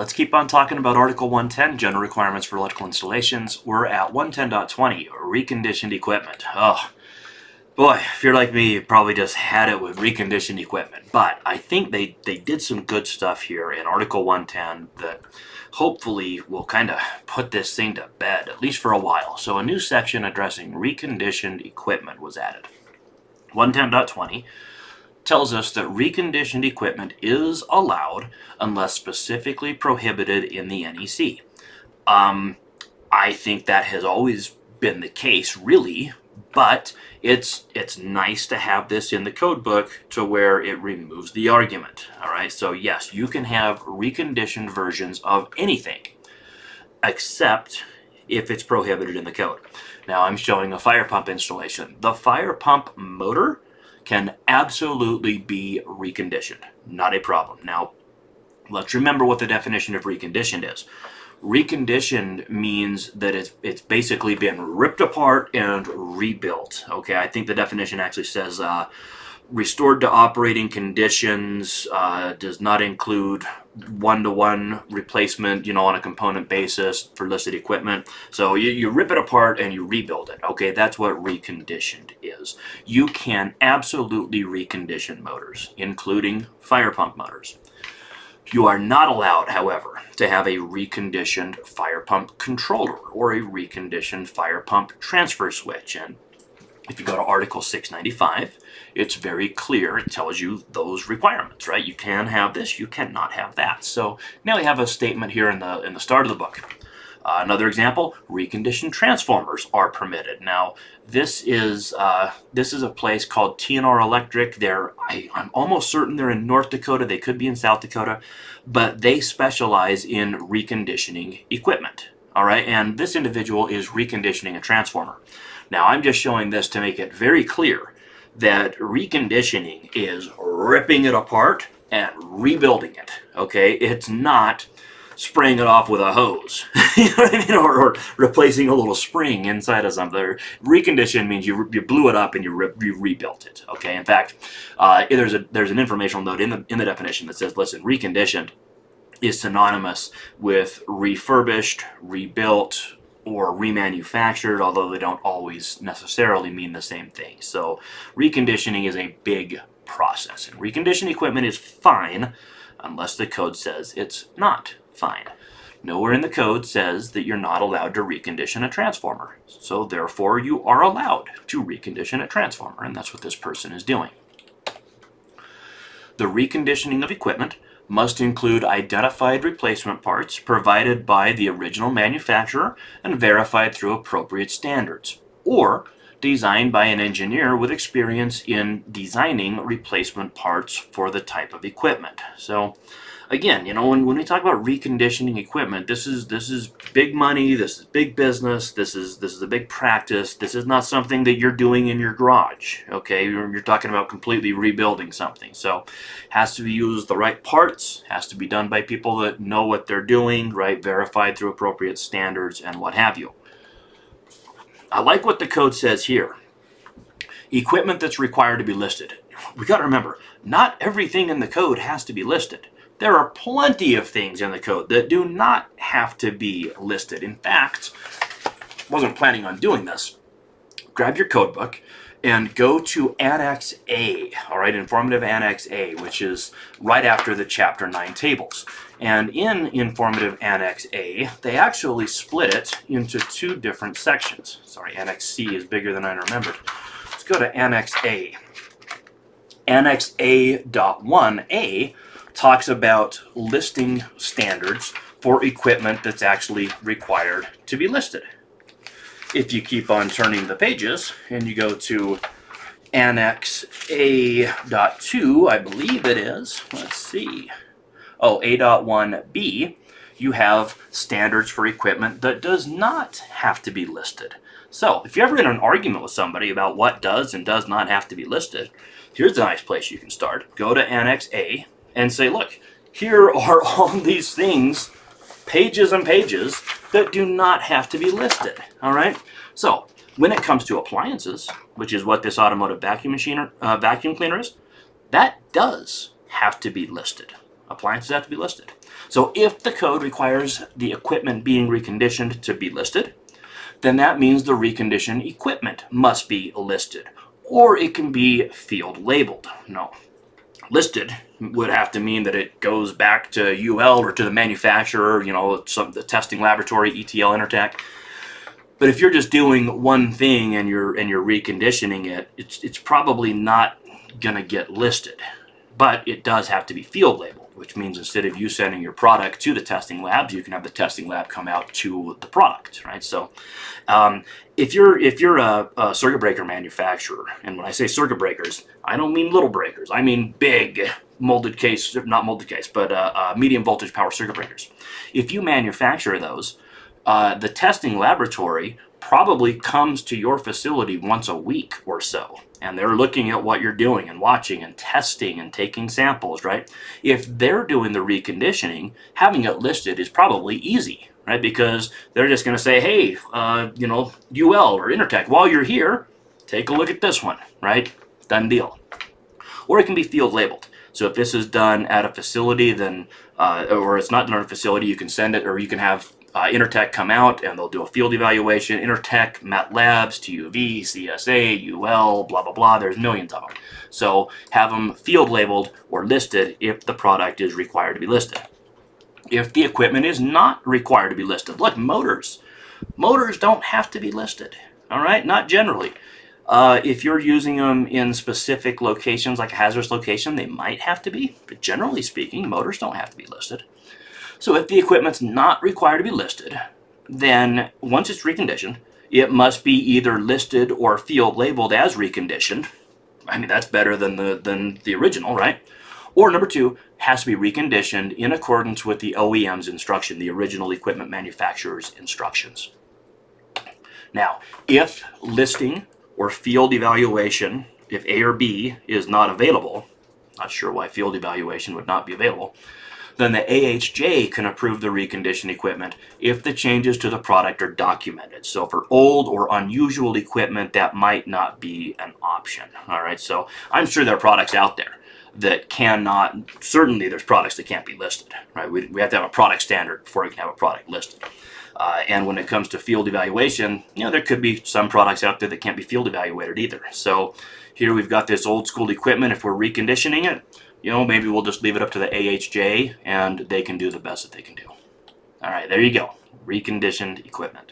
let's keep on talking about Article 110, General Requirements for Electrical Installations. We're at 110.20, Reconditioned Equipment. Oh, boy, if you're like me, you probably just had it with reconditioned equipment. But I think they did some good stuff here in Article 110 that hopefully will kind of put this thing to bed, at least for a while. So a new section addressing reconditioned equipment was added. 110.20 tells us that reconditioned equipment is allowed unless specifically prohibited in the NEC. I think that has always been the case, really, but it's nice to have this in the code book to where it removes the argument. All right, so yes, you can have reconditioned versions of anything except if it's prohibited in the code. Now I'm showing a fire pump installation. The fire pump motor can absolutely be reconditioned, not a problem. Now, let's remember what the definition of reconditioned is. Reconditioned means that it's basically been ripped apart and rebuilt. Okay, I think the definition actually says restored to operating conditions, does not include one-to-one replacement, you know, on a component basis for listed equipment. So you rip it apart and you rebuild it. Okay, that's what reconditioned is. You can absolutely recondition motors, including fire pump motors. You are not allowed, however, to have a reconditioned fire pump controller or a reconditioned fire pump transfer switch. And if you go to Article 695, it's very clear. It tells you those requirements, right? You can have this, you cannot have that. So now we have a statement here in the start of the book. Another example: reconditioned transformers are permitted. Now, this is a place called TNR Electric. I'm almost certain they're in North Dakota. They could be in South Dakota, but they specialize in reconditioning equipment. All right, and this individual is reconditioning a transformer. Now, I'm just showing this to make it very clear that reconditioning is ripping it apart and rebuilding it. Okay, it's not spraying it off with a hose, you know what I mean? Or replacing a little spring inside of something. Recondition means you blew it up and you rebuilt it. Okay, in fact, there's an informational note in the definition that says, listen, reconditioned is synonymous with refurbished, rebuilt, or remanufactured, although they don't always necessarily mean the same thing. So reconditioning is a big process, and reconditioned equipment is fine unless the code says it's not fine. Nowhere in the code says that you're not allowed to recondition a transformer. So therefore you are allowed to recondition a transformer, and that's what this person is doing. The reconditioning of equipment must include identified replacement parts provided by the original manufacturer and verified through appropriate standards, or designed by an engineer with experience in designing replacement parts for the type of equipment. So again, you know, when we talk about reconditioning equipment, this is big money, this is big business, this is a big practice. This is not something that you're doing in your garage. Okay, you're talking about completely rebuilding something. So has to be used the right parts, has to be done by people that know what they're doing, right? Verified through appropriate standards and what have you. I like what the code says here. Equipment that's required to be listed. We got to remember, not everything in the code has to be listed. There are plenty of things in the code that do not have to be listed. In fact, I wasn't planning on doing this. Grab your code book and go to Annex A, all right, Informative Annex A, which is right after the Chapter 9 tables. And in Informative Annex A, they actually split it into two different sections. Sorry, Annex C is bigger than I remembered. Let's go to Annex A. Annex A.1a talks about listing standards for equipment that's actually required to be listed. If you keep on turning the pages and you go to Annex A.2, I believe it is, let's see, oh, A.1b, you have standards for equipment that does not have to be listed. So if you're ever in an argument with somebody about what does and does not have to be listed, here's a nice place you can start. Go to Annex A and say, look, here are all these things, pages and pages, that do not have to be listed. All right? So when it comes to appliances, which is what this automotive vacuum cleaner is, that does have to be listed. appliances have to be listed. So if the code requires the equipment being reconditioned to be listed, then that means the reconditioned equipment must be listed. Or it can be field labeled. No. Listed would have to mean that it goes back to UL or to the manufacturer, you know, the testing laboratory, ETL, Intertech. But if you're just doing one thing and you're reconditioning it, it's probably not gonna get listed. But it does have to be field labeled, which means instead of you sending your product to the testing labs, you can have the testing lab come out to the product, right? So if you're a circuit breaker manufacturer, and when I say circuit breakers, I don't mean little breakers. I mean big molded case, not molded case, but medium voltage power circuit breakers. If you manufacture those, the testing laboratory probably comes to your facility once a week or so, and they're looking at what you're doing and watching and testing and taking samples, right? If they're doing the reconditioning, having it listed is probably easy, right? Because they're just going to say, hey, you know, UL or Intertech, while you're here, take a look at this one, right? Done deal. Or it can be field labeled. So if this is done at a facility, then, or it's not done at a facility, you can send it, or you can have Intertech come out and they'll do a field evaluation. Intertech, Met Labs, TUV, CSA, UL, blah, blah, blah. There's millions of them. So have them field labeled or listed if the product is required to be listed. If the equipment is not required to be listed, look, motors don't have to be listed, all right? Not generally. If you're using them in specific locations, like a hazardous location, they might have to be. But generally speaking, motors don't have to be listed. So if the equipment's not required to be listed, then once it's reconditioned, it must be either listed or field labeled as reconditioned. I mean, that's better than the original, right? Or number two, has to be reconditioned in accordance with the OEM's instruction, the original equipment manufacturer's instructions. Now, if listing or field evaluation, if A or B is not available, not sure why field evaluation would not be available, then the AHJ can approve the reconditioned equipment if the changes to the product are documented. So for old or unusual equipment, that might not be an option. All right, so I'm sure there are products out there that cannot, certainly there's products that can't be listed, right? We have to have a product standard before we can have a product listed. And when it comes to field evaluation, you know, there could be some products out there that can't be field evaluated either. So here we've got this old school equipment. If we're reconditioning it, you know, maybe we'll just leave it up to the AHJ and they can do the best that they can do. All right, there you go. Reconditioned equipment.